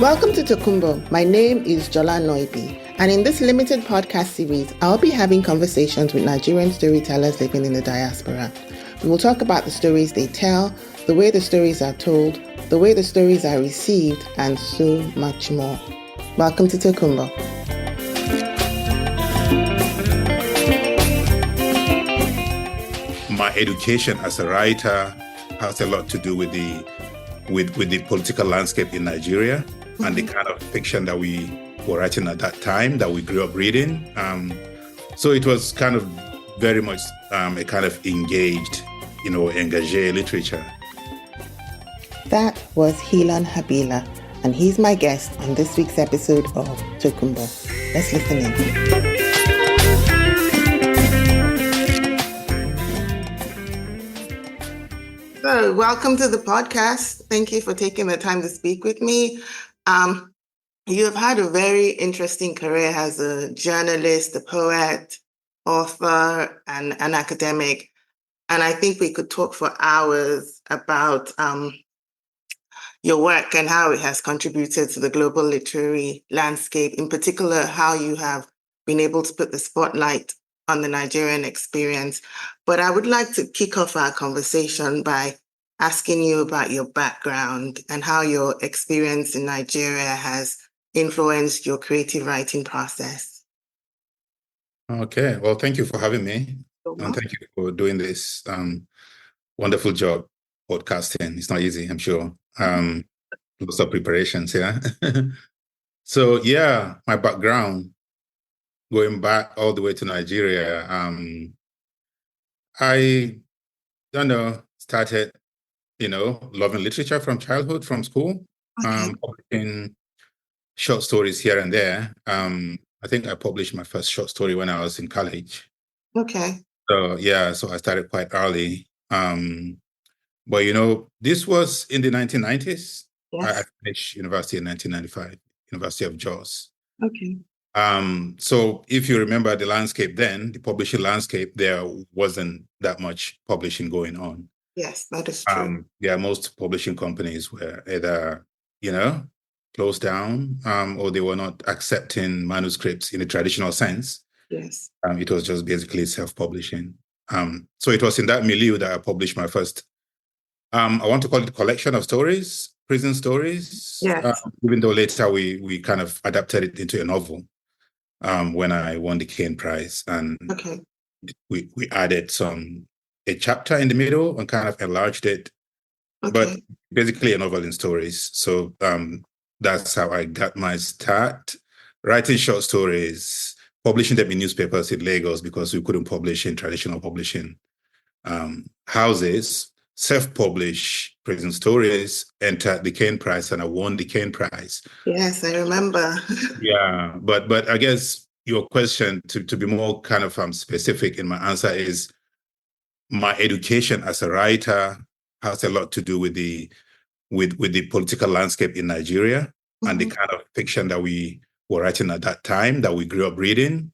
Welcome to Tokunbo. My name is Jola Naibi, and in this limited podcast series, I'll be having conversations with Nigerian storytellers living in the diaspora. We will talk about the stories they tell, the way the stories are told, the way the stories are received, and so much more. Welcome to Tokunbo. My education as a writer has a lot to do with the political landscape in Nigeria and the kind of fiction that we were writing at that time, that we grew up reading. So it was kind of very much a kind of engaged, engagé literature. That was Helon Habila, and he's my guest on this week's episode of Tokunbo. Let's listen in. So, welcome to the podcast. Thank you for taking the time to speak with me. You have had a very interesting career as a journalist, a poet, author, and an academic. And I think we could talk for hours about your work and how it has contributed to the global literary landscape, in particular, how you have been able to put the spotlight on the Nigerian experience. But I would like to kick off our conversation by asking you about your background and how your experience in Nigeria has influenced your creative writing process. Okay, well, thank you for having me. And thank you for doing this wonderful job podcasting. It's not easy, I'm sure. Lots of preparations, yeah. So, yeah, my background, going back all the way to Nigeria, I started, loving literature from childhood, from school, publishing short stories here and there. I think I published my first short story when I was in college. Okay. So, so I started quite early. But, this was in the 1990s. Yes. I finished university in 1995, University of Jos. Okay. So if you remember the landscape then, the publishing landscape, there wasn't that much publishing going on. Yes, that is true. Most publishing companies were either, closed down, or they were not accepting manuscripts in the traditional sense. Yes. It was just basically self-publishing. So it was in that milieu that I published my first, I want to call it collection of stories, prison stories. Yes. Even though later we kind of adapted it into a novel when I won the Cain Prize. And we added a chapter in the middle and kind of enlarged it. But basically a novel in stories. So that's how I got my start, writing short stories, publishing them in newspapers in Lagos because we couldn't publish in traditional publishing houses, self-publish prison stories, entered the Cain Prize, and I won the Cain Prize. Yes, I remember. Yeah, but I guess your question, to be more kind of specific in my answer, is my education as a writer has a lot to do with the political landscape in Nigeria and the kind of fiction that we were writing at that time, that we grew up reading.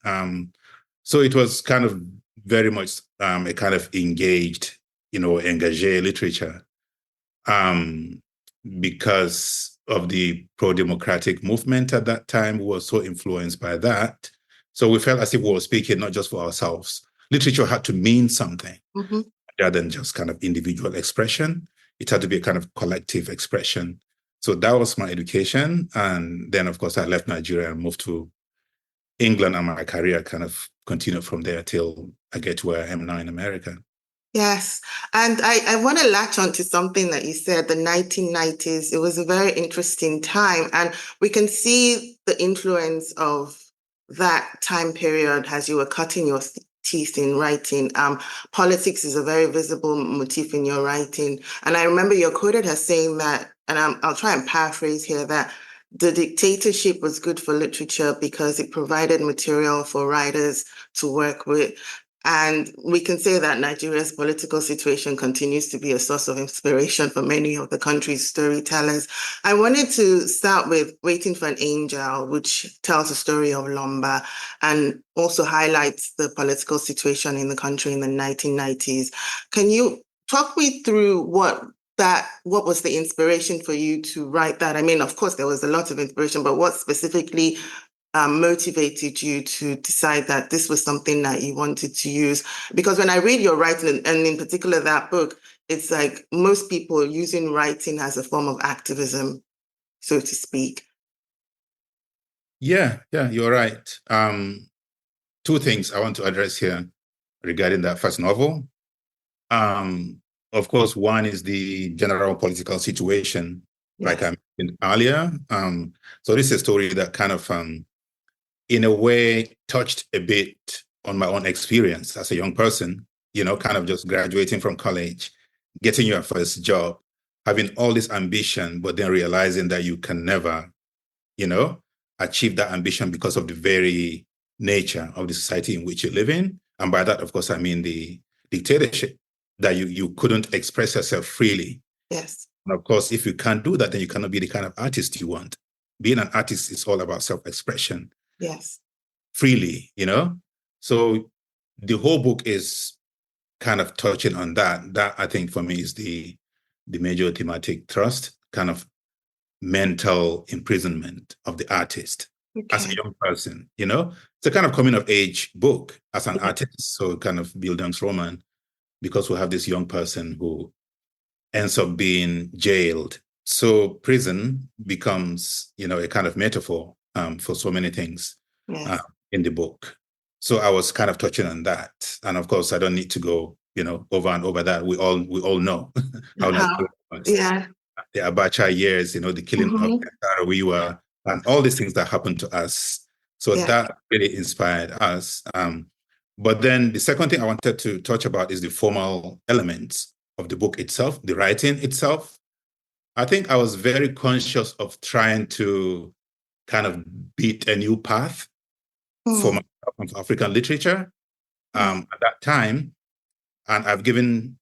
So it was kind of very much a kind of engaged, engagé literature, because of the pro-democratic movement at that time. We were so influenced by that. So we felt as if we were speaking not just for ourselves. Literature had to mean something rather than just kind of individual expression. It had to be a kind of collective expression. So that was my education. And then, of course, I left Nigeria and moved to England, and my career kind of continued from there till I get to where I am now in America. Yes. And I want to latch on to something that you said, the 1990s. It was a very interesting time. And we can see the influence of that time period as you were cutting your teeth in writing. Politics is a very visible motif in your writing. And I remember you're quoted as saying that, and I'll try and paraphrase here, that the dictatorship was good for literature because it provided material for writers to work with. And we can say that Nigeria's political situation continues to be a source of inspiration for many of the country's storytellers. I wanted to start with Waiting for an Angel, which tells the story of Lomba and also highlights the political situation in the country in the 1990s. Can you talk me through what what was the inspiration for you to write that? I mean, of course, there was a lot of inspiration, but what specifically motivated you to decide that this was something that you wanted to use? Because when I read your writing, and in particular that book, it's like most people using writing as a form of activism, so to speak. Yeah, you're right. Two things I want to address here regarding that first novel. Of course, one is the general political situation, like I mentioned earlier. So this is a story that kind of, in a way, touched a bit on my own experience as a young person, kind of just graduating from college, getting your first job, having all this ambition, but then realizing that you can never, achieve that ambition because of the very nature of the society in which you live in. And by that, of course, I mean the dictatorship, that you couldn't express yourself freely. Yes. And of course, if you can't do that, then you cannot be the kind of artist you want. Being an artist is all about self-expression. Yes. Freely, So the whole book is kind of touching on that. That, I think, for me, is the major thematic thrust, kind of mental imprisonment of the artist as a young person, It's a kind of coming of age book as an artist. So kind of Bildungsroman, because we have this young person who ends up being jailed. So prison becomes, a kind of metaphor for so many things in the book. So I was kind of touching on that. And of course, I don't need to go, over and over that. We all know how Nigeria was. Yeah. The Abacha years, the killing of Sarawiwa, and all these things that happened to us. So that really inspired us. But then the second thing I wanted to touch about is the formal elements of the book itself, the writing itself. I think I was very conscious of trying to kind of beat a new path for African literature at that time. And I've given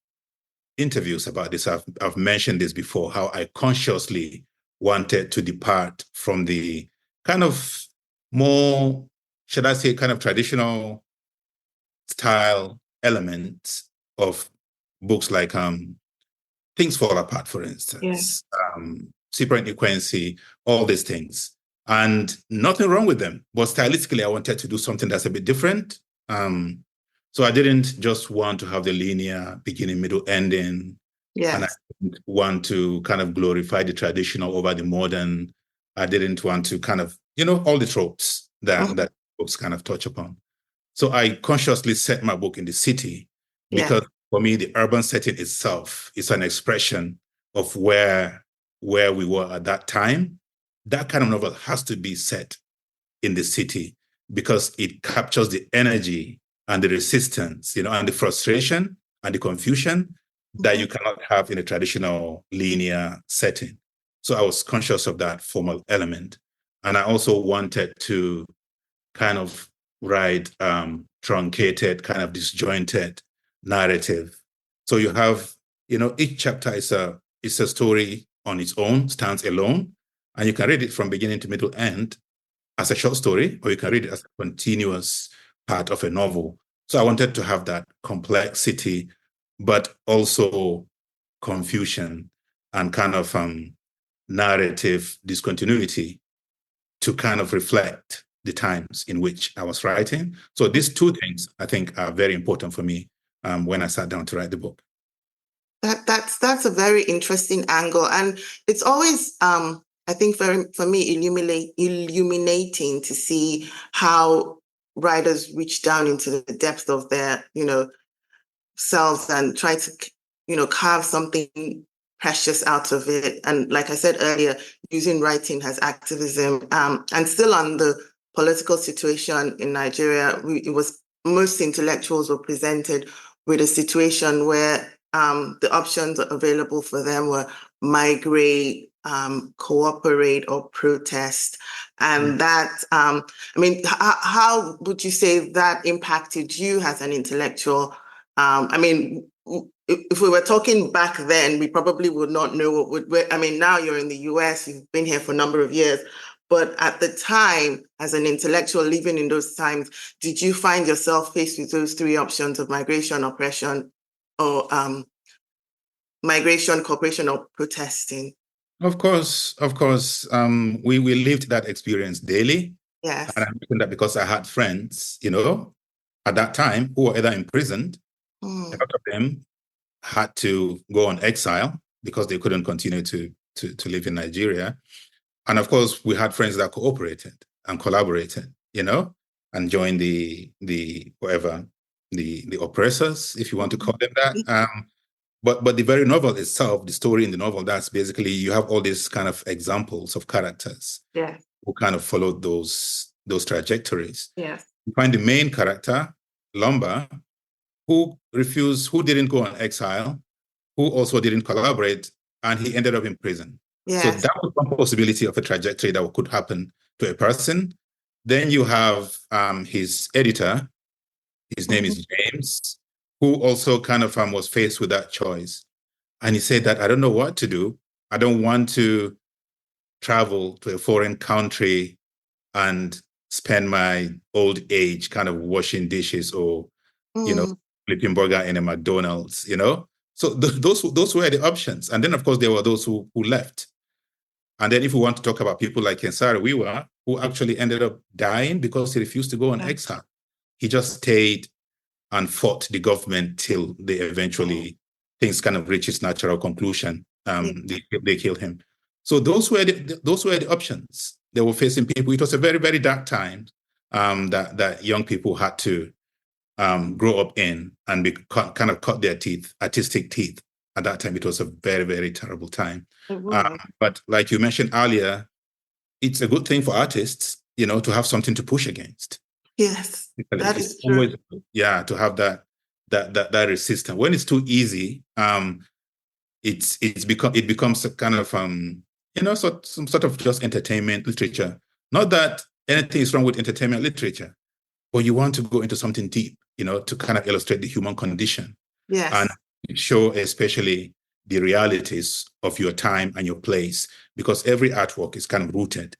interviews about this. I've mentioned this before, how I consciously wanted to depart from the kind of more, should I say, kind of traditional style elements of books like Things Fall Apart, for instance, Super Inequency, all these things. And nothing wrong with them. But stylistically, I wanted to do something that's a bit different. So I didn't just want to have the linear beginning, middle, ending. Yes. And I didn't want to kind of glorify the traditional over the modern. I didn't want to kind of, all the tropes that books kind of touch upon. So I consciously set my book in the city because for me, the urban setting itself is an expression of where we were at that time. That kind of novel has to be set in the city because it captures the energy and the resistance, and the frustration and the confusion that you cannot have in a traditional linear setting. So I was conscious of that formal element. And I also wanted to kind of write truncated, kind of disjointed narrative. So you have, each chapter is a story on its own, stands alone, and you can read it from beginning to middle end as a short story, or you can read it as a continuous part of a novel. So I wanted to have that complexity, but also confusion and kind of narrative discontinuity to kind of reflect the times in which I was writing. So these two things, I think, are very important for me when I sat down to write the book. That's a very interesting angle. And it's always, I think, for me, illuminating to see how writers reach down into the depths of their, selves and try to, carve something precious out of it. And like I said earlier, using writing as activism. And still on the political situation in Nigeria, most intellectuals were presented with a situation where the options available for them were migrate, cooperate, or protest. And that, how would you say that impacted you as an intellectual? If we were talking back then, we probably would not know now you're in the US, you've been here for a number of years, but at the time, as an intellectual living in those times, did you find yourself faced with those three options of migration, oppression, or migration, cooperation, or protesting? Of course, of course. We lived that experience daily. Yes. And I mentioned that because I had friends, at that time who were either imprisoned, a lot of them had to go on exile because they couldn't continue to live in Nigeria. And of course, we had friends that cooperated and collaborated, and joined the whatever, the oppressors, if you want to call them that. But the very novel itself, the story in the novel, that's basically you have all these kind of examples of characters who kind of followed those trajectories. Yes. You find the main character, Lumba, who didn't go on exile, who also didn't collaborate, and he ended up in prison. Yes. So that was one possibility of a trajectory that could happen to a person. Then you have his editor, his name is James, who also kind of was faced with that choice. And he said that, I don't know what to do. I don't want to travel to a foreign country and spend my old age kind of washing dishes or, flipping burger in a McDonald's, So those were the options. And then, of course, there were those who left. And then if we want to talk about people like Kensara Wiwa, who actually ended up dying because he refused to go on exile. He just stayed and fought the government till they eventually, things kind of reached its natural conclusion. They killed him. So those were the options they were facing people. It was a very, very dark time that young people had to grow up in and kind of cut their teeth, artistic teeth. At that time, it was a very, very terrible time. But like you mentioned earlier, it's a good thing for artists, to have something to push against. Yes, that is true. Always, to have that resistance. When it's too easy, it becomes a kind of some sort of just entertainment literature. Not that anything is wrong with entertainment literature, but you want to go into something deep, to kind of illustrate the human condition. Yes. And show especially the realities of your time and your place, because every artwork is kind of rooted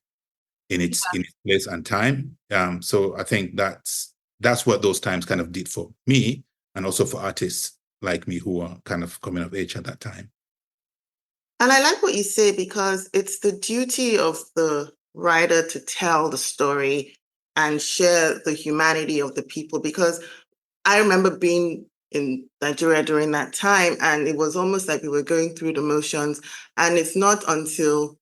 in its place and time. So I think that's what those times kind of did for me, and also for artists like me who are kind of coming of age at that time. And I like what you say, because it's the duty of the writer to tell the story and share the humanity of the people, because I remember being in Nigeria during that time, and it was almost like we were going through the motions. And it's not until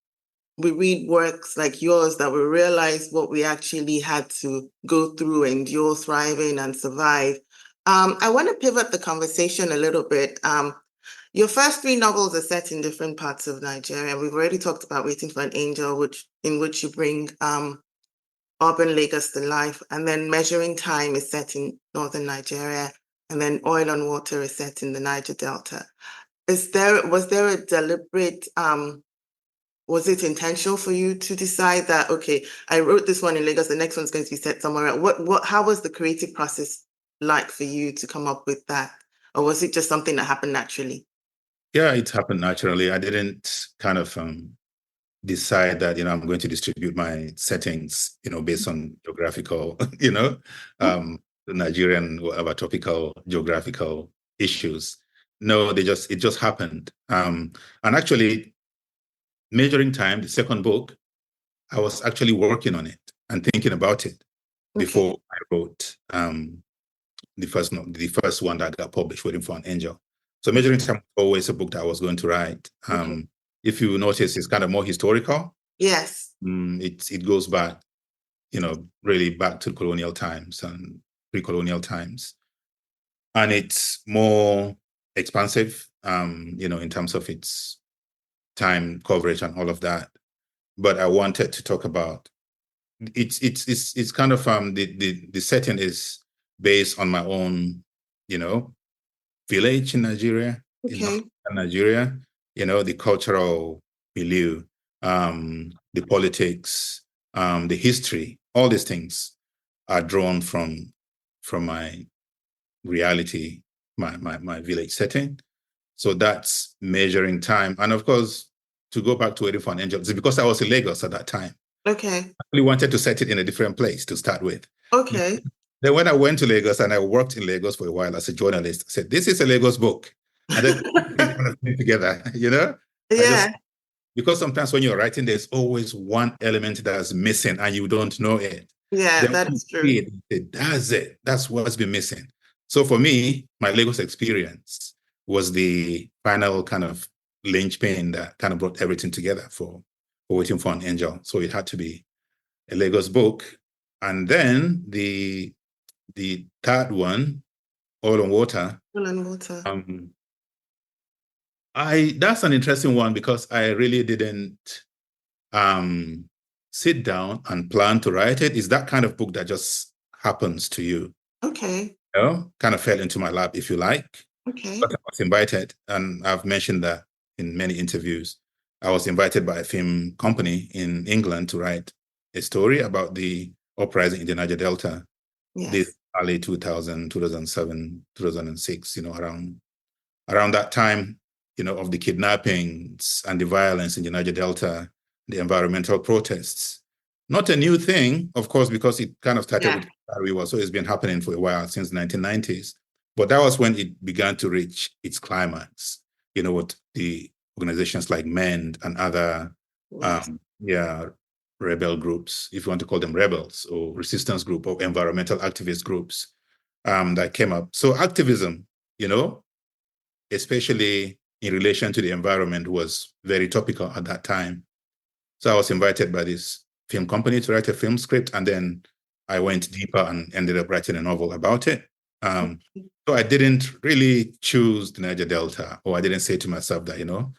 we read works like yours that we realize what we actually had to go through, endure, thriving, and survive. I want to pivot the conversation a little bit. Your first 3 novels are set in different parts of Nigeria. We've already talked about Waiting for an Angel, in which you bring urban Lagos to life, and then Measuring Time is set in northern Nigeria, and then Oil and Water is set in the Niger Delta. Was there a deliberate, was it intentional for you to decide that, okay, I wrote this one in Lagos, the next one's going to be set somewhere else? How was the creative process like for you to come up with that? Or was it just something that happened naturally? Yeah, it happened naturally. I didn't kind of decide that, I'm going to distribute my settings, based on geographical, the Nigerian, whatever, topical geographical issues. No, it just happened. And actually, Measuring Time, the second book, I was actually working on it and thinking about it before I wrote the first one that got published, Waiting for an Angel. So Measuring Time was always a book that I was going to write. If you notice, it's kind of more historical. Yes. It goes back, really back to colonial times and pre-colonial times. And it's more expansive, in terms of its time coverage and all of that. But I wanted to talk about it's kind of the setting is based on my own, village in Nigeria, in Nigeria, the cultural milieu, the politics, the history, all these things are drawn from my reality, my village setting. So that's Measuring Time. And of course, to go back to Waiting for an Angel, it's because I was in Lagos at that time. Okay. I really wanted to set it in a different place to start with. Okay. Then when I went to Lagos and I worked in Lagos for a while as a journalist, I said, this is a Lagos book. And then everything kind of came together, I just, Yeah, because sometimes when you're writing, there's always one element that's missing and you don't know it. yeah, Then that when you is true. see it, that's it. That's what's been missing. So for me, my Lagos experience was the final kind of linchpin that kind of brought everything together for Waiting for an Angel. So it had to be a Lagos book. And then the third one, Oil and Water. Oil and water. Um, that's an interesting one because I really didn't um, sit down and plan to write it. It's that kind of book that just happens to you. Okay, Kind of fell into my lap, if you like. okay. But I was invited, and I've mentioned that in many interviews. I was invited by a film company in England to write a story about the uprising in the Niger Delta, this Yes. early 2000, 2007, 2006, around that time, of the kidnappings and the violence in the Niger Delta, the environmental protests. Not a new thing, of course, because it kind of started Yeah. with Ariwa, so it's been happening for a while, since the 1990s. But that was when it began to reach its climax, with the organizations like MEND and other, Yes. rebel groups, if you want to call them rebels, or resistance group, or environmental activist groups that came up. So activism, you know, especially in relation to the environment, was very topical at that time. So I was invited by this film company to write a film script, and then I went deeper and ended up writing a novel about it. So I didn't really choose the Niger Delta, or I didn't say to myself that,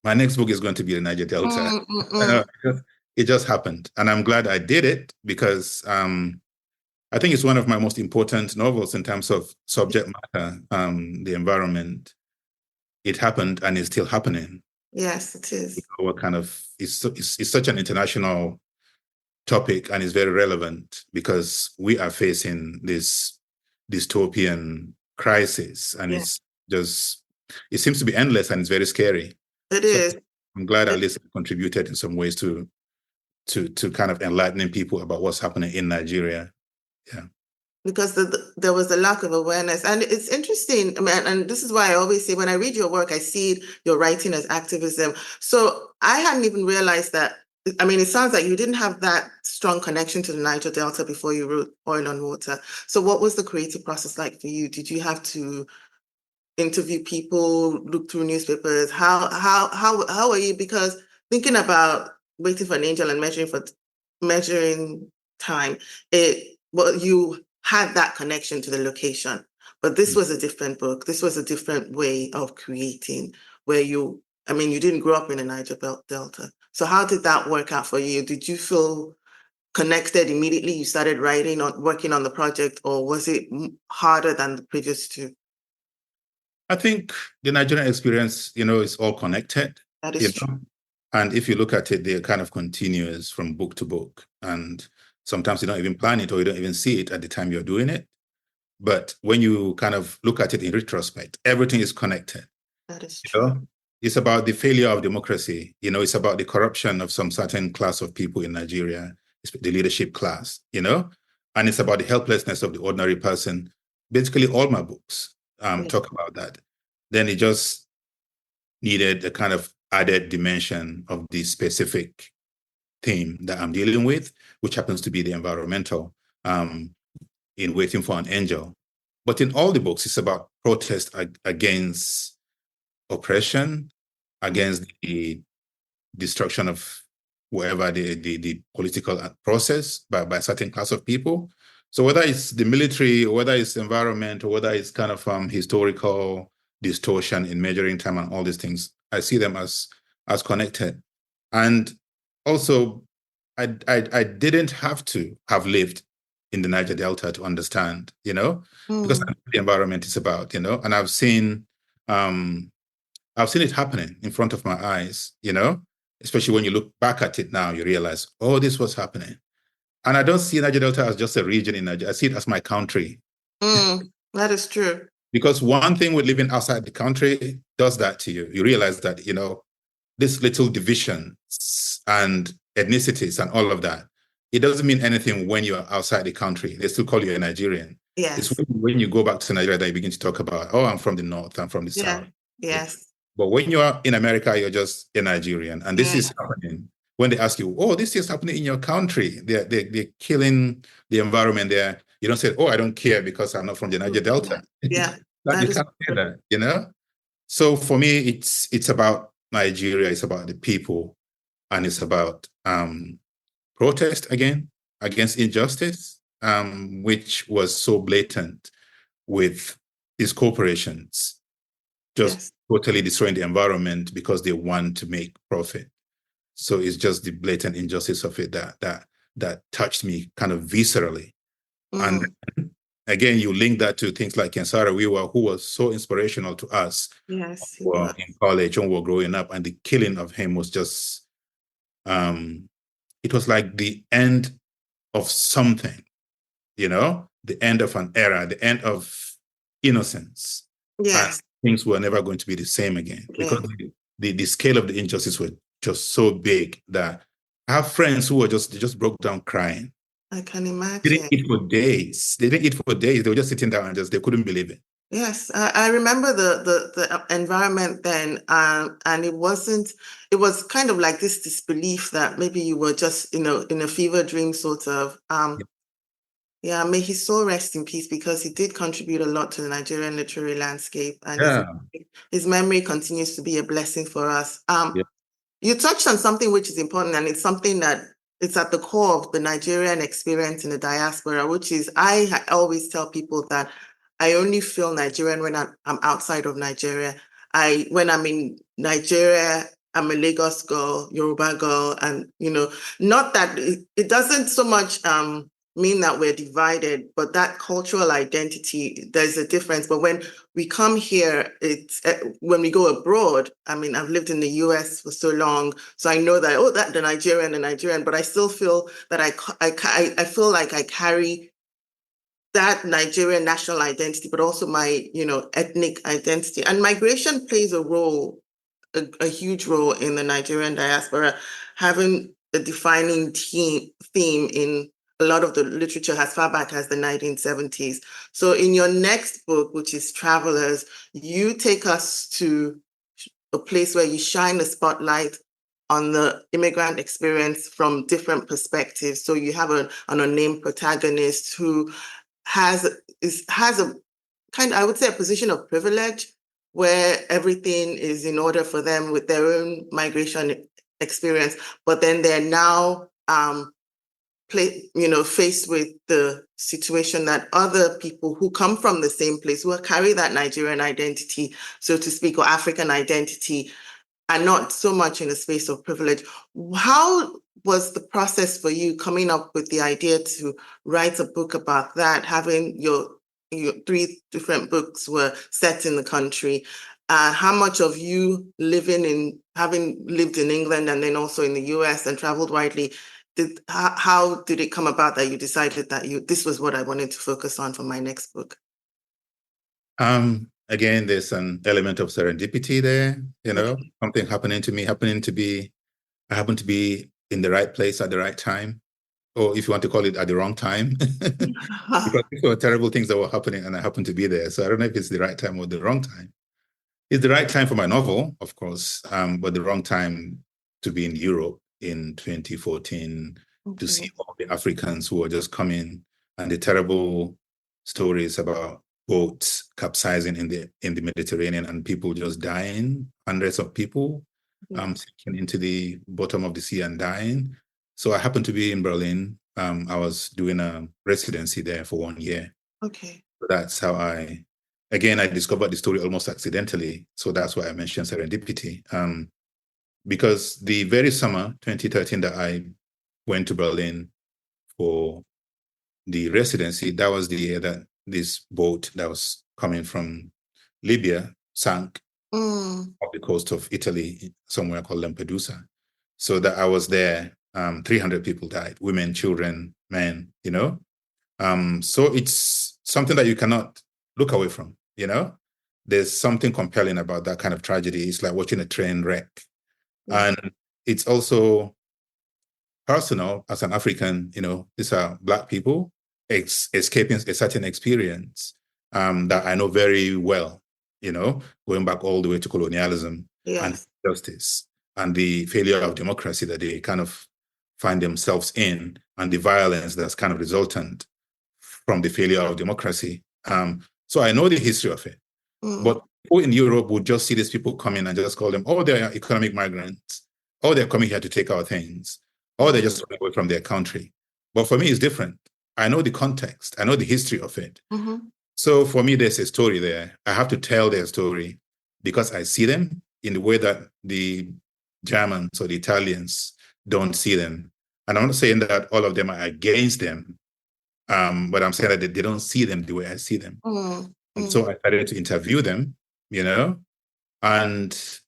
my next book is going to be the Niger Delta. Mm, mm, mm. It just happened. And I'm glad I did it because I think it's one of my most important novels in terms of subject matter, the environment. It happened and is still happening. Yes, it is. What kind of it's such an international topic, and it's very relevant because we are facing this dystopian crisis, and Yeah, it seems to be endless, and it's very scary. it So is. I'm glad at It- least I contributed in some ways to kind of enlightening people about what's happening in Nigeria. Yeah. because there was a lack of awareness. And it's interesting. I mean, and this is why I always say when I read your work, I see your writing as activism. So I hadn't even realized that. I mean, it sounds like you didn't have that strong connection to the Niger Delta before you wrote Oil on Water. So what was the creative process like for you? Did you have to interview people, look through newspapers? How are you? Because thinking about waiting for an angel and measuring time, you had that connection to the location. But this was a different book. This was a different way of creating where you didn't grow up in the Niger Delta. So how did that work out for you? Did you feel connected immediately? You started working on the project, or was it harder than the previous two? I think the Nigerian experience, is all connected, That you is true. know, and if you look at it, they're kind of continuous from book to book. And sometimes you don't even plan it, or you don't even see it at the time you're doing it. But when you kind of look at it in retrospect, everything is connected. That is You true. know, it's about the failure of democracy. It's about the corruption of some certain class of people in Nigeria, the leadership class. And it's about the helplessness of the ordinary person. Basically, all my books Yeah. talk about that. Then it just needed a kind of added dimension of the specific theme that I'm dealing with, which happens to be the environmental, in Waiting for an Angel. But in all the books, it's about protest against oppression, against the destruction of whatever the political process by a certain class of people. So whether it's the military, or whether it's environment, or whether it's kind of historical distortion in measuring time and all these things, I see them as connected. And also, I didn't have to have lived in the Niger Delta to understand, because Mm. the environment is about, and um, I've seen it happening in front of my eyes, especially when you look back at it now, you realize, oh, this was happening. And I don't see Niger Delta as just a region in Nigeria. I see it as my country. Mm. That is true. Because one thing with living outside the country does that to you. You realize that, this little divisions and ethnicities and all of that, it doesn't mean anything when you're outside the country. They still call you a Nigerian. It's Yes. when you go back to Nigeria that you begin to talk about, oh, I'm from the north, I'm from the Yeah. south. Yes. But when you're in America, you're just a Nigerian. And this Yeah. is happening. When they ask you, oh, this is happening in your country. They're killing the environment there. You don't say, oh, I don't care because I'm not from the Niger Delta. Yeah. That you can't say that, you know? So for me, it's about Nigeria. It's about the people. And it's about protest against injustice, which was so blatant with these corporations just totally destroying the environment because they want to make profit. So it's just the blatant injustice of it that touched me kind of viscerally. And again, you link that to things like Kensara Wiwa, who was so inspirational to us in college when we were growing up, and the killing of him was just, it was like the end of something, the end of an era, the end of innocence. Yes. And things were never going to be the same again because the scale of the injustice was just so big that I have friends who were they just broke down crying. I can imagine. They didn't eat for days. They were just sitting down and they couldn't believe it. Yes, I remember the environment then, and it was kind of like this disbelief that maybe you were just, in a fever dream sort of. Yeah, may his soul rest in peace, because he did contribute a lot to the Nigerian literary landscape, and his memory continues to be a blessing for us. You touched on something which is important, and it's something that it's at the core of the Nigerian experience in the diaspora, which is I always tell people that I only feel Nigerian when I'm outside of Nigeria. When I'm in Nigeria, I'm a Lagos girl, Yoruba girl, and not that it doesn't so much mean that we're divided, but that cultural identity, there's a difference. But when we come here, when we go abroad, I mean, I've lived in the US for so long, so I know that, the Nigerian, but I still feel that I feel like I carry that Nigerian national identity, but also my, ethnic identity. And migration plays a huge role in the Nigerian diaspora, having a defining theme in a lot of the literature as far back as the 1970s. So in your next book, which is Travelers, you take us to a place where you shine a spotlight on the immigrant experience from different perspectives. So you have an unnamed protagonist who has a kind of, I would say, a position of privilege, where everything is in order for them with their own migration experience, but then they're now faced with the situation that other people who come from the same place, who carry that Nigerian identity, so to speak, or African identity, are not so much in a space of privilege. How was the process for you coming up with the idea to write a book about that, having your 3 different books were set in the country? How much of you having lived in England and then also in the US and traveled widely, how did it come about that you decided that this was what I wanted to focus on for my next book? Again, there's an element of serendipity there, something happening to me, I happen to be in the right place at the right time, or if you want to call it at the wrong time, because there were terrible things that were happening and I happened to be there. So I don't know if it's the right time or the wrong time. It's the right time for my novel, of course, but the wrong time to be in Europe in 2014 to see all the Africans who were just coming, and the terrible stories about boats capsizing in the Mediterranean and people just dying, hundreds of people sinking into the bottom of the sea and dying. So I happened to be in Berlin. I was doing a residency there for 1 year. Okay. So that's how I discovered the story almost accidentally. So that's why I mentioned serendipity. Because the very summer 2013 that I went to Berlin for the residency, that was the year that this boat that was coming from Libya sank off the coast of Italy, somewhere called Lampedusa. So that I was there, 300 people died, women, children, men, So it's something that you cannot look away from, There's something compelling about that kind of tragedy. It's like watching a train wreck. And it's also personal as an African, these are Black people escaping a certain experience that I know very well, going back all the way to colonialism and Yes. justice and the failure of democracy that they kind of find themselves in, and the violence that's kind of resultant from the failure of democracy. So I know the history of it. But people in Europe would just see these people coming and just call them, oh, they're economic migrants. Oh, they're coming here to take our things. Oh, they're just running away from their country. But for me, it's different. I know the context. I know the history of it. So for me, there's a story there. I have to tell their story because I see them in the way that the Germans or the Italians don't see them. And I'm not saying that all of them are against them, but I'm saying that they don't see them the way I see them. And so I started to interview them, and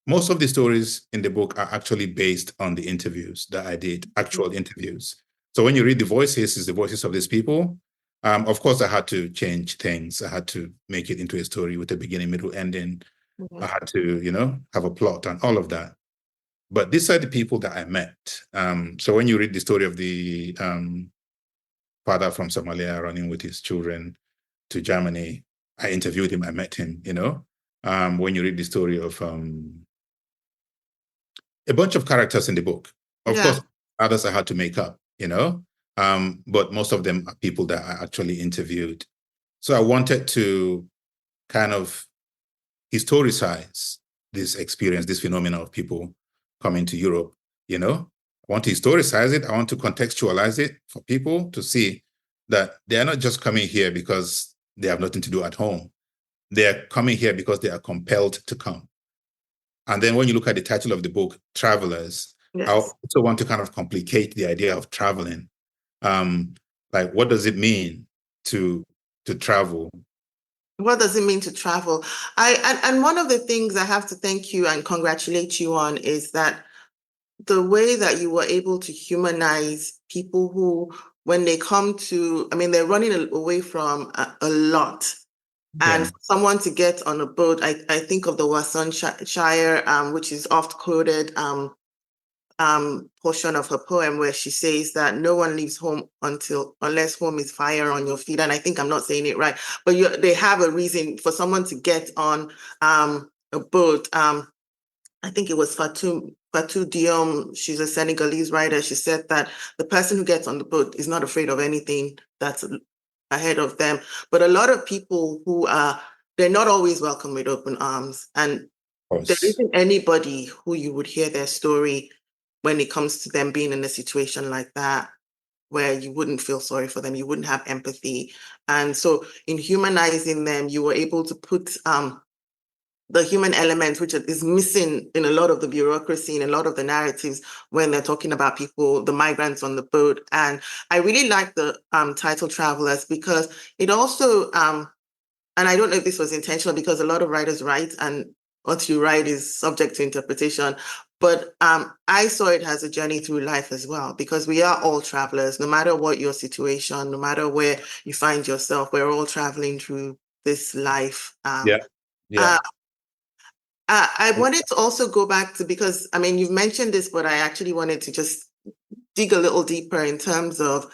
most of the stories in the book are actually based on the interviews that I did, actual interviews. So when you read the voices, it's the voices of these people. Of course, I had to change things. I had to make it into a story with a beginning, middle, ending. I had to, have a plot and all of that. But these are the people that I met. So when you read the story of the father from Somalia running with his children to Germany, I interviewed him, I met him, when you read the story of a bunch of characters in the book, of course, others I had to make up, but most of them are people that I actually interviewed. So I wanted to kind of historicize this experience, this phenomenon of people coming to Europe, I want to historicize it. I want to contextualize it for people to see that they are not just coming here because they have nothing to do at home. They are coming here because they are compelled to come. And then when you look at the title of the book, Travelers, I also want to kind of complicate the idea of traveling. Like, what does it mean to travel? What does it mean to travel? And one of the things I have to thank you and congratulate you on is that the way that you were able to humanize people who, when they come to, they're running away from a lot. And for someone to get on a boat, I think of the Shire, which is oft quoted portion of her poem where she says that no one leaves home unless home is fire on your feet. And I think I'm not saying it right, but they have a reason for someone to get on a boat. I think it was Fatou Diom. She's a Senegalese writer. She said that the person who gets on the boat is not afraid of anything that's ahead of them. But a lot of people they're not always welcome with open arms. And there isn't anybody who you would hear their story when it comes to them being in a situation like that, where you wouldn't feel sorry for them, you wouldn't have empathy. And so in humanizing them, you were able to put the human element, which is missing in a lot of the bureaucracy and a lot of the narratives when they're talking about people, the migrants on the boat. And I really like the title Travelers because it also, and I don't know if this was intentional because a lot of writers write and what you write is subject to interpretation. But I saw it as a journey through life as well, because we are all travelers, no matter what your situation, no matter where you find yourself, we're all traveling through this life. I wanted to also go back to, because, you've mentioned this, but I actually wanted to just dig a little deeper in terms of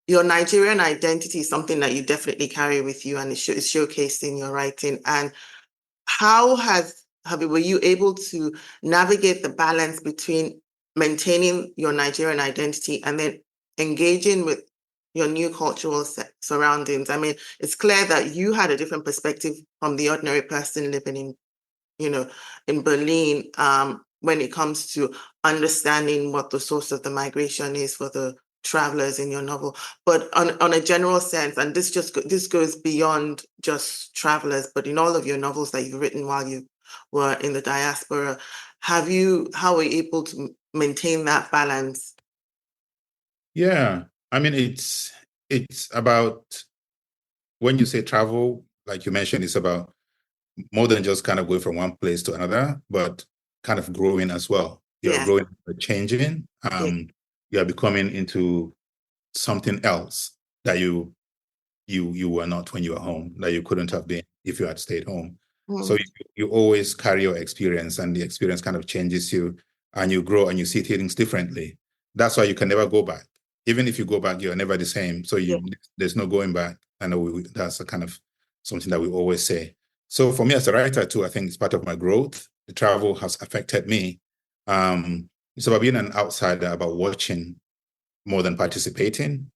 your Nigerian identity, something that you definitely carry with you and is showcased in your writing. And how were you able to navigate the balance between maintaining your Nigerian identity and then engaging with your new cultural surroundings? It's clear that you had a different perspective from the ordinary person living in Berlin, when it comes to understanding what the source of the migration is for the travelers in your novel. But on a general sense, and this goes beyond just travelers, but in all of your novels that you've written while you were in the diaspora, how were you able to maintain that balance? Yeah, it's about, when you say travel, like you mentioned, it's about more than just kind of going from one place to another, but kind of growing as well. You're growing, changing. You are becoming into something else that you were not when you were home, that you couldn't have been if you had stayed home. So you always carry your experience, and the experience kind of changes you, and you grow and you see things differently. That's why you can never go back. Even if you go back, you're never the same. So there's no going back. I know that's a kind of something that we always say. So for me as a writer too, I think it's part of my growth. The travel has affected me. It's about being an outsider, about watching more than participating.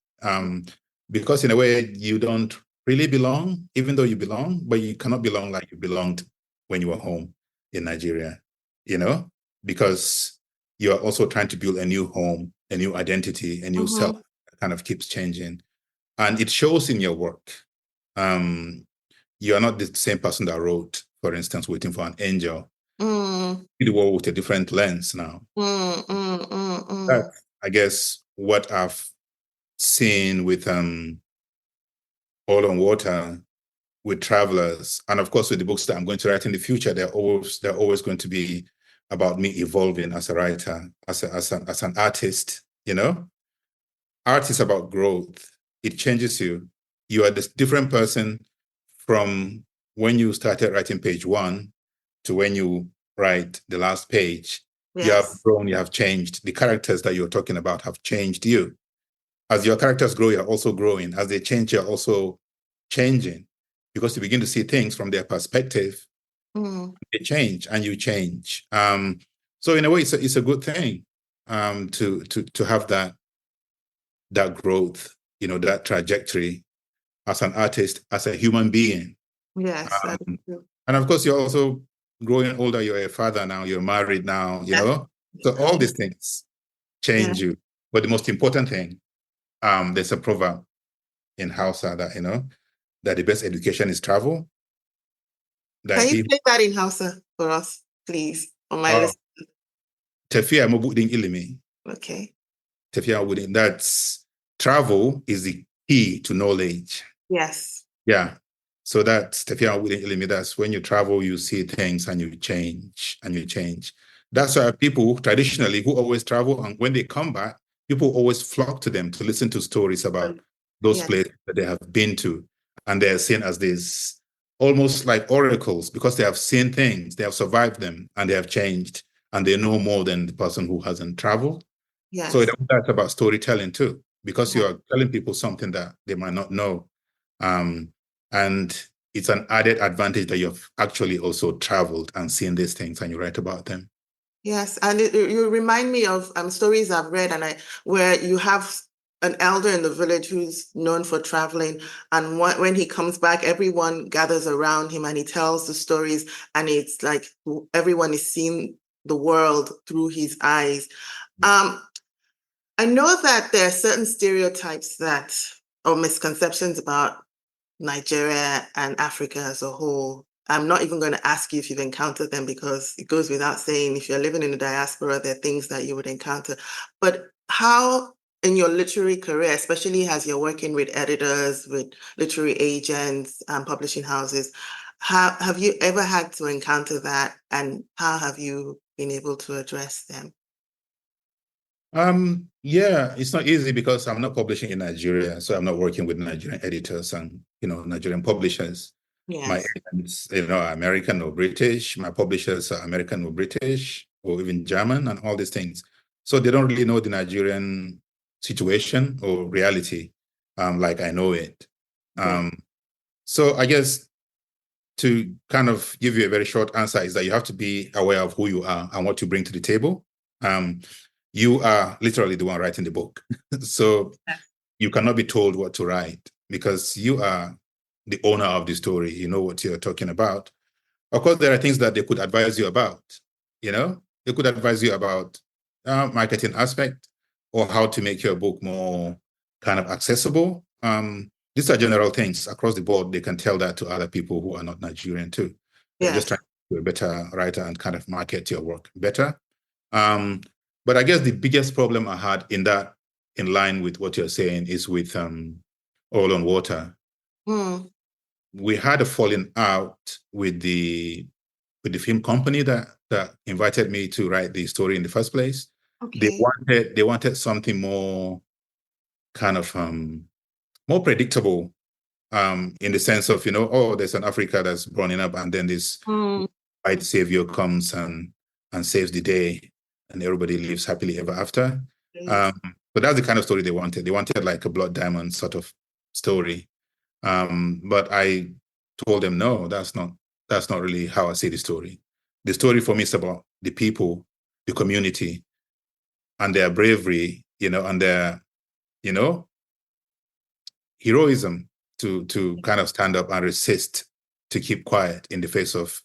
Because in a way, you don't really belong, even though you belong, but you cannot belong like you belonged when you were home in Nigeria, because you are also trying to build a new home, a new identity, a new self that kind of keeps changing. And it shows in your work. You are not the same person that wrote, for instance, Waiting for an Angel. The world with a different lens now. That's, I guess, what I've seen with Oil on Water, with Travelers, and of course with the books that I'm going to write in the future. They're always going to be about me evolving as a writer, as an artist. Art is about growth. It changes you. You are this different person from when you started writing page 1 to when you write the last page. Yes. You have grown, you have changed. The characters that you're talking about have changed you. As your characters grow, you're also growing. As they change, you're also changing, because you begin to see things from their perspective. They change and you change. So in a way, it's a good thing to have that growth, that trajectory as an artist, as a human being. Yes, that is true. And of course, you're also growing older. You're a father now. You're married now. So all these things change you. But the most important thing, there's a proverb in Hausa that that the best education is travel. Can you say that in Hausa for us, please, on my list? Tafiya mabudin ilimi. Okay. Tafiya mabudin. That's travel is the key to knowledge. Yes. Yeah. So that's tafiya mabudin ilimi. That's when you travel, you see things and you change and you change. That's why people traditionally who always travel, and when they come back, people always flock to them to listen to stories about those places that they have been to. And they're seen as these almost like oracles, because they have seen things, they have survived them, and they have changed, and they know more than the person who hasn't traveled. Yes. So that's about storytelling too, because you are telling people something that they might not know. And it's an added advantage that you've actually also traveled and seen these things and you write about them. Yes, and you remind me of stories I've read, where you have an elder in the village who's known for traveling, and when he comes back, everyone gathers around him and he tells the stories, and it's like everyone is seeing the world through his eyes. I know that there are certain stereotypes or misconceptions about Nigeria and Africa as a whole. I'm not even going to ask you if you've encountered them, because it goes without saying, if you're living in the diaspora, there are things that you would encounter. But how, in your literary career, especially as you're working with editors, with literary agents and publishing houses, have you ever had to encounter that, and how have you been able to address them? Yeah, it's not easy because I'm not publishing in Nigeria, so I'm not working with Nigerian editors and Nigerian publishers. Yes. My agents, are American or British. My publishers are American or British or even German and all these things. So they don't really know the Nigerian situation or reality like I know it. So I guess to kind of give you a very short answer is that you have to be aware of who you are and what you bring to the table. You are literally the one writing the book. So you cannot be told what to write because you are the owner of the story. You know what you're talking about. Of course, there are things that they could advise you about. They could advise you about marketing aspect or how to make your book more kind of accessible. These are general things across the board. They can tell that to other people who are not Nigerian too. They're just trying to be a better writer and kind of market your work better. But I guess the biggest problem I had in line with what you're saying, is with Oil on Water. We had a falling out with the film company that invited me to write the story in the first place. Okay. They wanted something more kind of more predictable, in the sense of, there's an Africa that's burning up, and then this white savior comes and saves the day, and everybody lives happily ever after. But that's the kind of story they wanted. They wanted like a Blood Diamond sort of story. But I told them, no, that's not That's not really how I see the story. The story for me is about the people, the community, and their bravery, and their, heroism to kind of stand up and resist, to keep quiet in the face of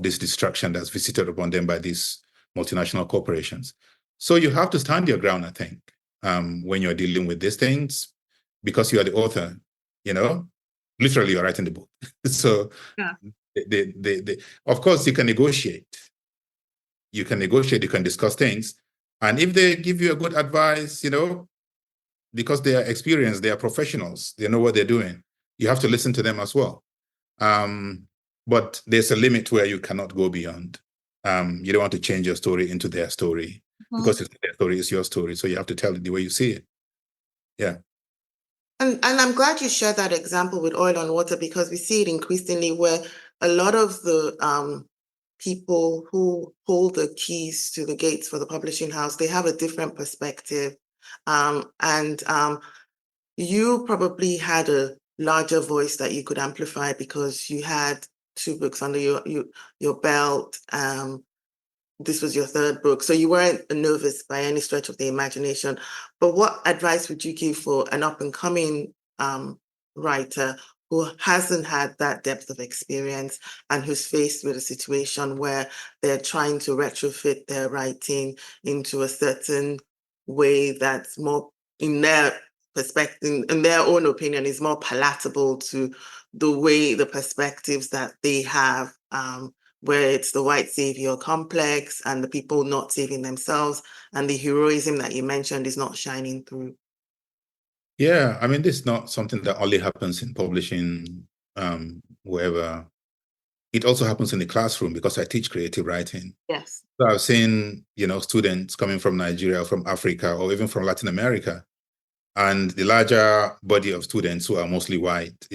this destruction that's visited upon them by these multinational corporations. So you have to stand your ground, I think, when you're dealing with these things, because you are the author, literally you're writing the book. So yeah. Of course, you can negotiate. You can discuss things. And if they give you a good advice, because they are experienced, they are professionals, they know what they're doing, you have to listen to them as well. But there's a limit where you cannot go beyond. You don't want to change your story into their story, because it's their story, it's your story. So you have to tell it the way you see it. Yeah. And I'm glad you shared that example with Oil on Water, because we see it increasingly where a lot of the people who hold the keys to the gates for the publishing house, they have a different perspective. You probably had a larger voice that you could amplify because you had 2 books under your belt. This was your 3rd book, so you weren't a novice by any stretch of the imagination. But what advice would you give for an up-and-coming writer who hasn't had that depth of experience and who's faced with a situation where they're trying to retrofit their writing into a certain way that's more, in their perspective, in their own opinion, is more palatable to the perspectives that they have, where it's the white savior complex and the people not saving themselves, and the heroism that you mentioned is not shining through? Yeah, I mean, this is not something that only happens in publishing, wherever. It also happens in the classroom, because I teach creative writing. Yes. So I've seen, students coming from Nigeria, from Africa, or even from Latin America, and the larger body of students, who are mostly white,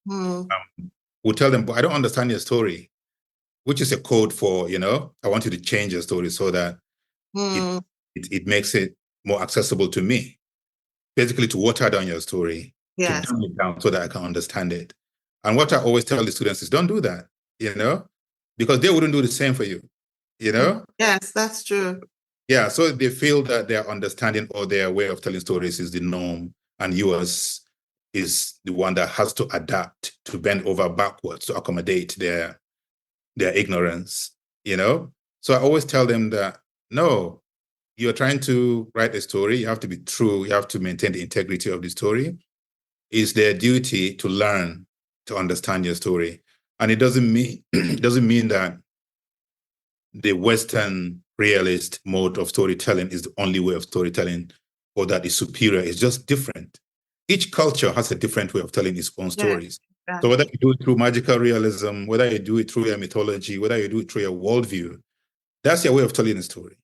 will tell them, but I don't understand your story, which is a code for, I want you to change your story so that it makes it more accessible to me. Basically, to water down your story, to dumb it down so that I can understand it. And what I always tell the students is, don't do that, because they wouldn't do the same for you, Yes, that's true. Yeah, so they feel that their understanding or their way of telling stories is the norm, and yours is the one that has to adapt, to bend over backwards to accommodate their ignorance, So I always tell them that, no, you're trying to write a story. You have to be true. You have to maintain the integrity of the story. It's their duty to learn, to understand your story. And it doesn't mean that the Western realist mode of storytelling is the only way of storytelling, or that is superior. It's just different. Each culture has a different way of telling its own stories. Yeah. So whether you do it through magical realism, whether you do it through your mythology, whether you do it through your worldview, that's your way of telling a story,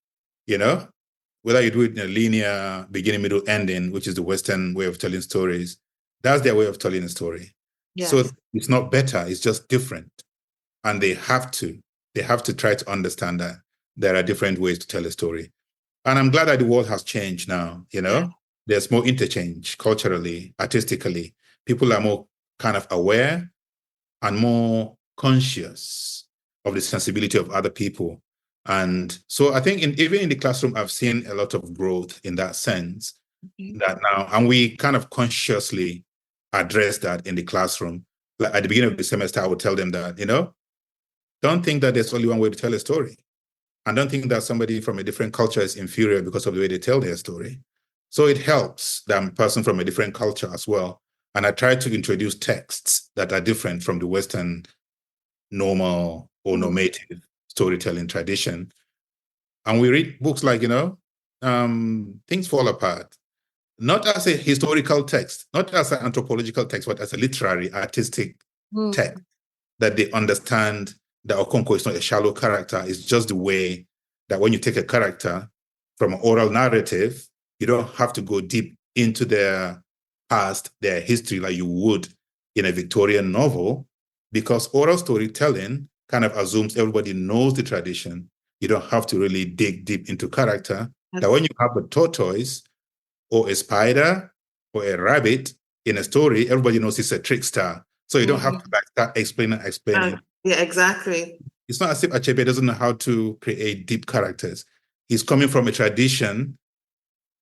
Whether you do it in a linear beginning, middle, ending, which is the Western way of telling stories, that's their way of telling a story. Yes. So it's not better, it's just different. And they have to try to understand that there are different ways to tell a story. And I'm glad that the world has changed now, Yeah. There's more interchange culturally, artistically. People are more kind of aware and more conscious of the sensibility of other people. And so I think even in the classroom, I've seen a lot of growth in that sense. That now, and we kind of consciously address that in the classroom. Like at the beginning of the semester, I would tell them that, don't think that there's only one way to tell a story. And don't think that somebody from a different culture is inferior because of the way they tell their story. So it helps that I'm a person from a different culture as well. And I try to introduce texts that are different from the Western normal or normative storytelling tradition. And we read books like, Things Fall Apart, not as a historical text, not as an anthropological text, but as a literary, artistic text that they understand that Okonkwo is not a shallow character. It's just the way that when you take a character from an oral narrative, you don't have to go deep into their past, their history, like you would in a Victorian novel, because oral storytelling kind of assumes everybody knows the tradition. You don't have to really dig deep into character. That when you have a tortoise or a spider or a rabbit in a story, everybody knows it's a trickster. So you don't have to start explaining. Yeah, exactly. It's not as if Achebe doesn't know how to create deep characters. He's coming from a tradition.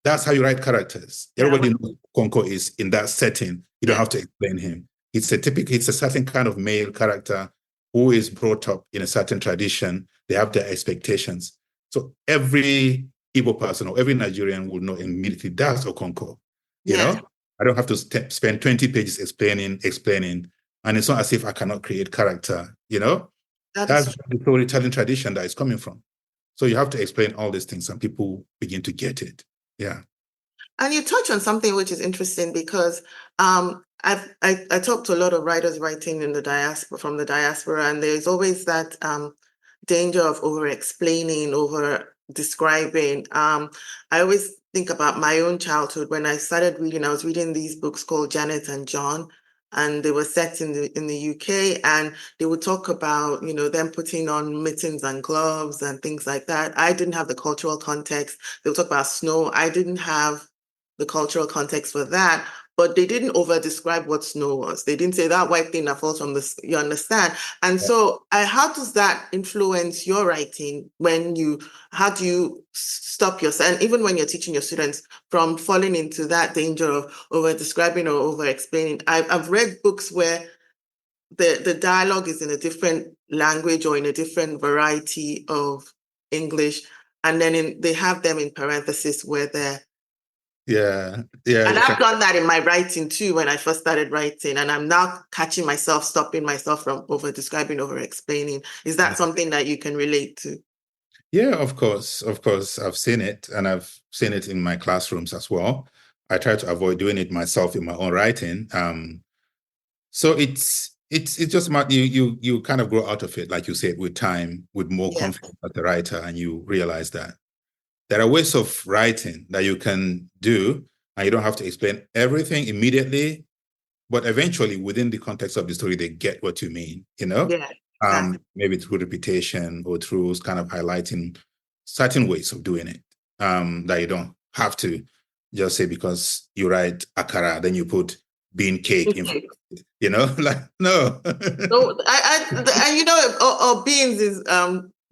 That's how you write characters. Yeah, Everybody knows Konko is in that setting. You don't yeah, have to explain him. It's a certain kind of male character who is brought up in a certain tradition. They have their expectations. So every Igbo person or every Nigerian will know immediately that's Okonko. You yeah. know, I don't have to spend 20 pages explaining. And it's not as if I cannot create character, That is That's the storytelling tradition that is coming from. So you have to explain all these things and people begin to get it. Yeah. And you touch on something which is interesting because I talk to a lot of writers writing in the diaspora from the diaspora, and there's always that danger of over explaining, over describing. I always think about my own childhood when I started reading. I was reading these books called Janet and John, and they were set in the UK, and they would talk about them putting on mittens and gloves and things like that. I didn't have the cultural context. They would talk about snow. I didn't have the cultural context for that, but they didn't over describe what snow was. They didn't say that white thing that falls from the, you understand? And so how does that influence your writing how do you stop yourself, and even when you're teaching your students, from falling into that danger of over describing or over explaining? I've read books where the dialogue is in a different language or in a different variety of English, and then they have them in parentheses where they're Yeah. and You can. I've done that in my writing too when I first started writing, and I'm now catching myself, stopping myself from over describing, over explaining. Is that something that you can relate to? Yeah, of course. Of course. I've seen it and I've seen it in my classrooms as well. I try to avoid doing it myself in my own writing. So it's just about you kind of grow out of it, like you said, with time, with more Yeah, confidence as a writer, and you realize that there are ways of writing that you can do, and you don't have to explain everything immediately, but eventually within the context of the story, they get what you mean. yeah, exactly. Maybe through repetition or through kind of highlighting certain ways of doing it, that you don't have to just say because you write akara, then you put bean cake in front Okay. of it, like no. So or beans is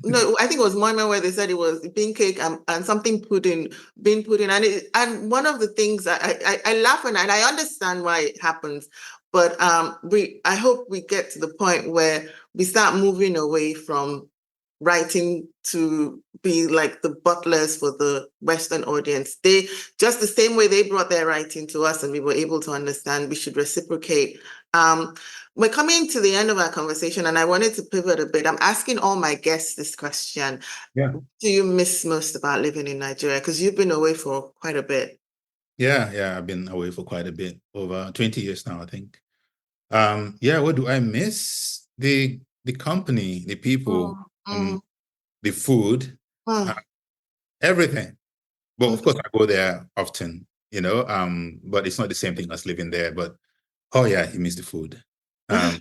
no, I think it was Moima where they said it was bean cake and something pudding, bean pudding, and one of the things I laugh and I understand why it happens, but I hope we get to the point where we start moving away from writing to be like the butlers for the Western audience. They just the same way they brought their writing to us and we were able to understand, we should reciprocate. Um, we're coming to the end of our conversation, and I wanted to pivot a bit. I'm asking all my guests this question. Yeah. What do you miss most about living in Nigeria? Because you've been away for quite a bit. Yeah. I've been away for quite a bit, over 20 years now, I think. Yeah, what do I miss? The company, the people, Mm, the food, uh, mm, everything. But of mm. course, I go there often, but it's not the same thing as living there. But oh yeah, you miss the food. Um,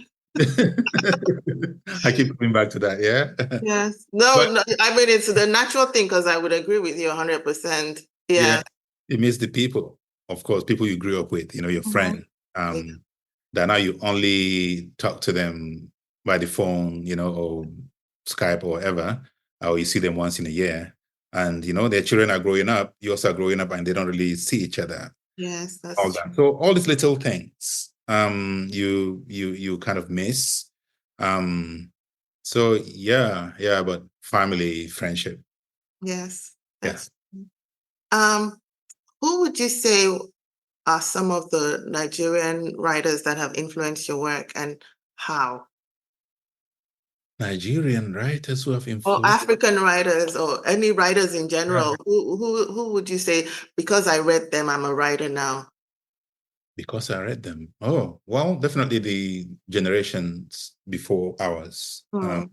I keep coming back to that. Yeah, Yes. but No, I mean, it's the natural thing because I would agree with you 100%. yeah, Yeah. you miss the people. Of course, people you grew up with. Your Mhm. friend. Yeah. That now you only talk to them by the phone, or Skype or whatever, or you see them once in a year. And their children are growing up. You also are growing up, and they don't really see each other. Yes, All that's true. that. So all these little things, you kind of miss. Um, so yeah, but family, friendship, Yes, yeah. that's um, who would you say are some of the Nigerian writers that have influenced your work and how? Nigerian writers who have Or influenced. African writers or any writers in Yeah. general? Who would you say, because I read them, I'm a writer now? Because I read them. Oh, well, definitely the generations before ours. Hmm.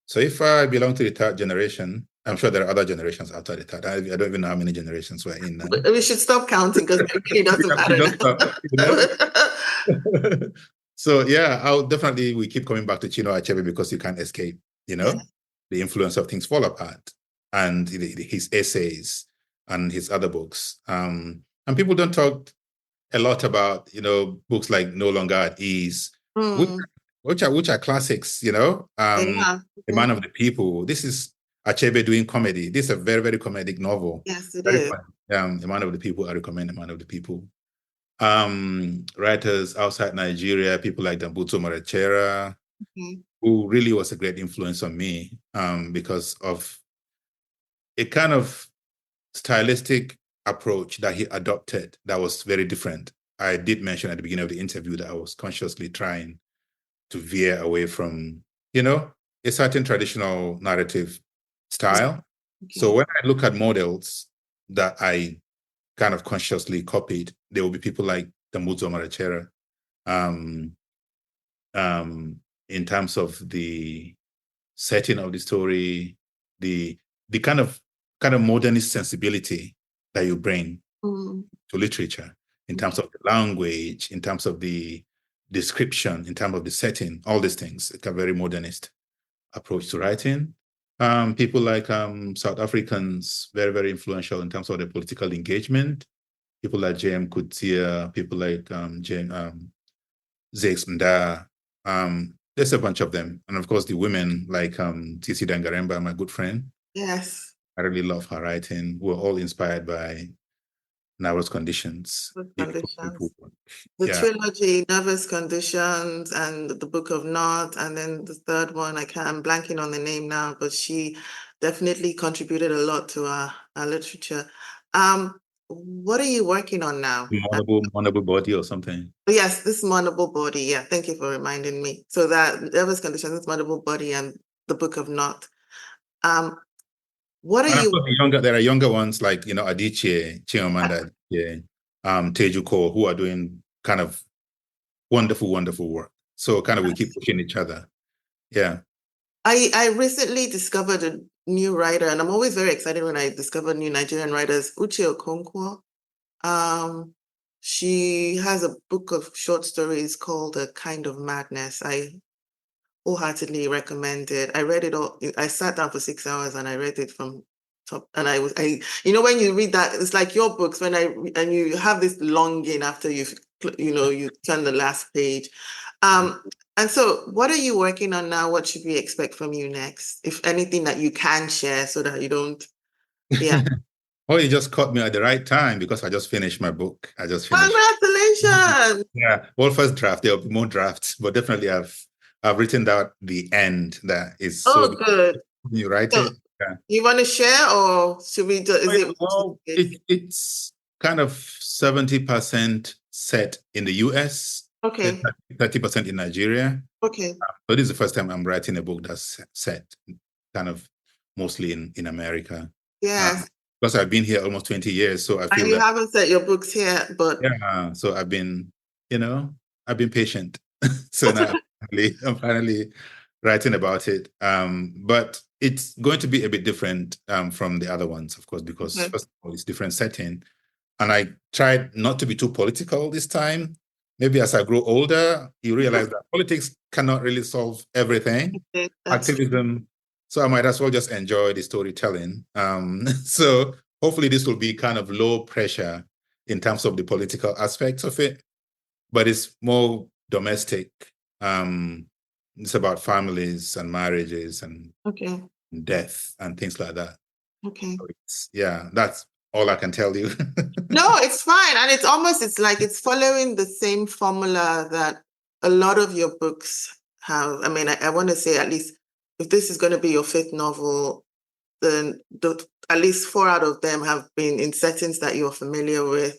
So if I belong to the third generation, I'm sure there are other generations after the third. I don't even know how many generations we're in now. We should stop counting because it really doesn't Yeah, we matter just stop, you know? now. So yeah, we keep coming back to Chino Achebe because you can't escape, Yeah. the influence of Things Fall Apart and his essays and his other books. And people don't talk a lot about, books like No Longer at Ease, which Hmm. which are classics, Yeah. The Man of the People. This is Achebe doing comedy. This is a very, very comedic novel. Yes, it Very is. funny. The Man of the People, I recommend The Man of the People. Writers outside Nigeria, people like Dambuto Marechera, who really was a great influence on me because of a kind of stylistic approach that he adopted that was very different. I did mention at the beginning of the interview that I was consciously trying to veer away from, a certain traditional narrative style. Okay. So when I look at models that I kind of consciously copied, there will be people like Dambuto Marechera, in terms of the setting of the story, the kind of modernist sensibility that you bring to literature in terms of the language, in terms of the description, in terms of the setting, all these things. It's a very modernist approach to writing. People like South Africans, very, very influential in terms of their political engagement. People like J.M. Coetzee, people like Zakes Mda. There's a bunch of them. And of course, the women like Tisi Dangaremba, my good friend. Yes. I really love her writing. We're all inspired by Nervous Conditions. The trilogy, Nervous Conditions and the Book of Not, and then the third one, I'm blanking on the name now, but she definitely contributed a lot to our literature. What are you working on now? Mournable Body or something. Yes, this Mournable Body. Yeah, thank you for reminding me. So that Nervous Conditions, this Mournable Body, and the Book of Not. What are and you? There are younger ones like Adichie, Chimamanda Adichie, Teju Cole, who are doing kind of wonderful, wonderful work. So kind of we keep pushing each other. Yeah. I recently discovered a new writer, and I'm always very excited when I discover new Nigerian writers, Uche Okonkwo. She has a book of short stories called A Kind of Madness. I wholeheartedly recommend it. I read it all. I sat down for 6 hours and I read it from top. And when you read that, it's like your books. And you have this longing after you turn the last page. And so, what are you working on now? What should we expect from you next, if anything that you can share, so that you don't? Yeah. Oh, you just caught me at the right time because I just finished my book. Congratulations! Yeah. Well, first draft. There will be more drafts, but definitely I've written out the end that is so good. You write so, it. Yeah. You want to share, or should we do? It's kind of 70% set in the US. Okay. 30% in Nigeria. Okay. So this is the first time I'm writing a book that's set kind of mostly in America. Yes. Because I've been here almost 20 years, so I feel and you haven't set your books here, but yeah. So I've been patient. So now I'm finally writing about it. But it's going to be a bit different from the other ones, of course, because first of all, it's different setting. And I tried not to be too political this time. Maybe as I grow older, you realize that politics cannot really solve everything. Activism. So I might as well just enjoy the storytelling. So hopefully this will be kind of low pressure in terms of the political aspects of it, but it's more domestic. It's about families and marriages and death and things like that. Okay. So that's all I can tell you. No, it's fine. And it's following the same formula that a lot of your books have. I mean, I want to say, at least if this is going to be your fifth novel, then at least 4 out of them have been in settings that you're familiar with.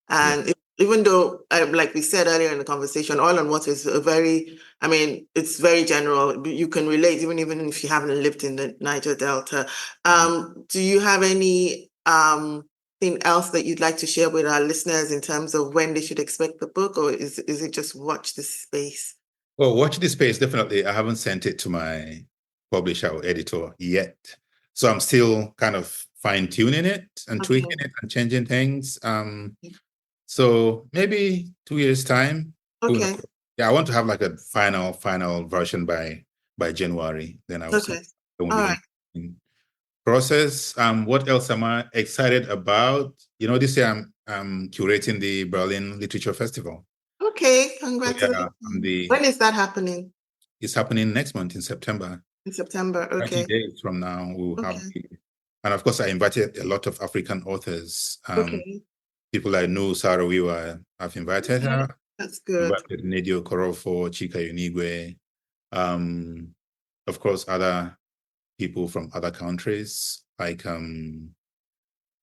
And even though, like we said earlier in the conversation, Oil and Water is it's very general. You can relate even if you haven't lived in the Niger Delta. Do you have any thing else that you'd like to share with our listeners in terms of when they should expect the book, or is it just watch this space? Well, watch this space, definitely. I haven't sent it to my publisher or editor yet. So I'm still kind of fine-tuning it and tweaking it and changing things. So maybe 2 years' time. Okay. Yeah, I want to have like a final version by January. Then I will see. All right. Process. What else am I excited about? This year I'm curating the Berlin Literature Festival. Okay, congratulations. When is that happening? is happening next month in September. In September, 30 okay. days from now, we will have Okay. and of course, I invited a lot of African authors. Okay. People like Nu Sarawiwa, I've invited her. That's good. Invited Nedio Korofo, Chika Unigwe. Of course, other people from other countries, like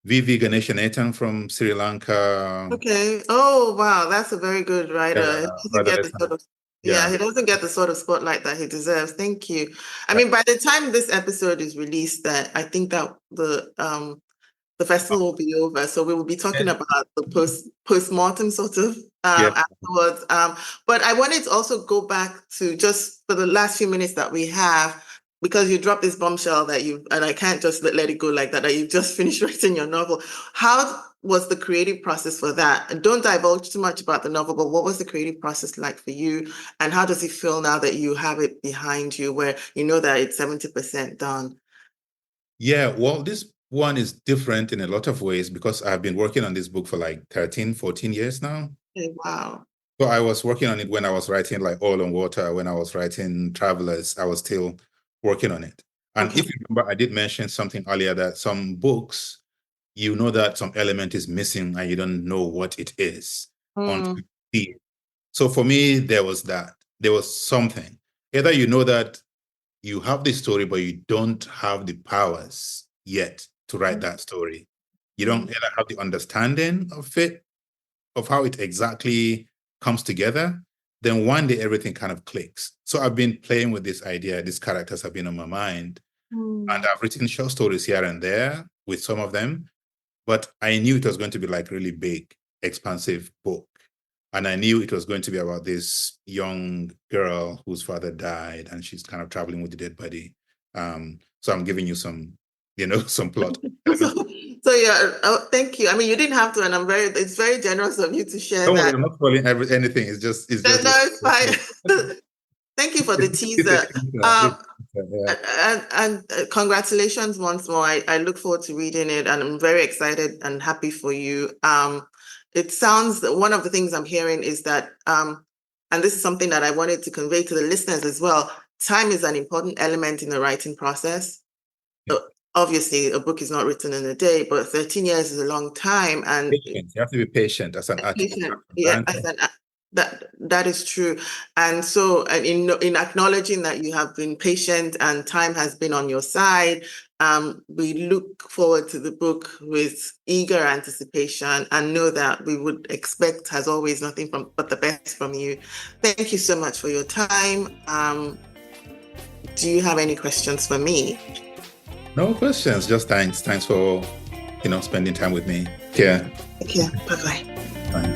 Vivi Ganeshanethan from Sri Lanka. Okay. Oh, wow. That's a very good writer. He doesn't get the sort of, Yeah. he doesn't get the sort of spotlight that he deserves. Thank you. I mean, by the time this episode is released, that I think that the festival will be over, so we will be talking about the post-mortem sort of afterwards. But I wanted to also go back to, just for the last few minutes that we have, because you dropped this bombshell that and I can't just let it go like that you've just finished writing your novel. How was the creative process for that? And don't divulge too much about the novel, but what was the creative process like for you? And how does it feel now that you have it behind you, where you know that it's 70% done? Yeah, well, this one is different in a lot of ways because I've been working on this book for like 13, 14 years now. Okay, wow. So I was working on it when I was writing like Oil and Water, when I was writing Travelers, I was still working on it. And if you remember, I did mention something earlier that some books, you know that some element is missing and you don't know what it is until you see it. So for me, there was that. There was something. Either you know that you have the story, but you don't have the powers yet to write that story. You don't either have the understanding of it, of how it exactly comes together. Then one day everything kind of clicks. So I've been playing with this idea. These characters have been on my mind. And I've written short stories here and there with some of them. But I knew it was going to be like really big, expansive book. And I knew it was going to be about this young girl whose father died and she's kind of traveling with the dead body. So I'm giving you some, some plot. So yeah, thank you. I mean, you didn't have to, and it's very generous of you to share Don't that. worry, I'm not spoiling anything. It's just. No, it's fine. Thank you for the teaser. And congratulations once more. I look forward to reading it, and I'm very excited and happy for you. It sounds, one of the things I'm hearing is that, and this is something that I wanted to convey to the listeners as well, time is an important element in the writing process. Obviously, a book is not written in a day, but 13 years is a long time. And patient. You have to be patient as an artist. Yeah, that is true. And so, in acknowledging that you have been patient and time has been on your side, we look forward to the book with eager anticipation and know that we would expect, as always, nothing but the best from you. Thank you so much for your time. Do you have any questions for me? No questions, just thanks. Thanks for, spending time with me. Yeah. Yeah. Bye-bye. Bye.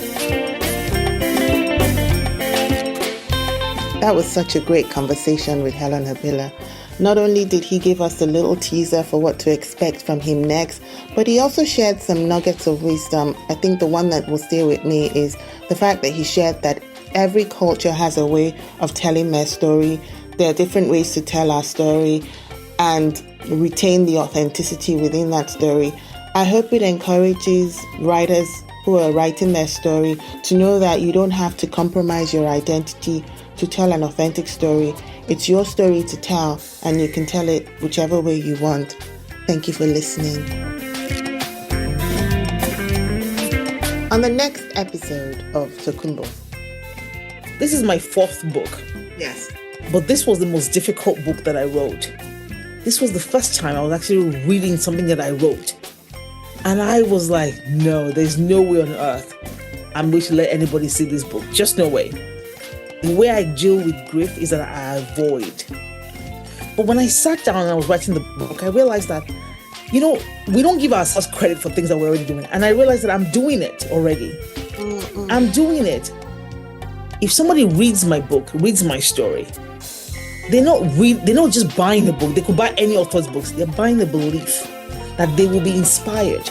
That was such a great conversation with Helon Habila. Not only did he give us a little teaser for what to expect from him next, but he also shared some nuggets of wisdom. I think the one that will stay with me is the fact that he shared that every culture has a way of telling their story. There are different ways to tell our story and retain the authenticity within that story. I hope it encourages writers who are writing their story to know that you don't have to compromise your identity to tell an authentic story. It's your story to tell, and you can tell it whichever way you want. Thank you for listening. On the next episode of Tokunbo. This is my 4th book. Yes. But this was the most difficult book that I wrote. This was the first time I was actually reading something that I wrote. And I was like, no, there's no way on earth I'm going to let anybody see this book. Just no way. The way I deal with grief is that I avoid. But when I sat down and I was writing the book, I realized that, we don't give ourselves credit for things that we're already doing. And I realized that I'm doing it already. I'm doing it. If somebody reads my book, reads my story, they're not just buying the book. They could buy any author's books. They're buying the belief that they will be inspired.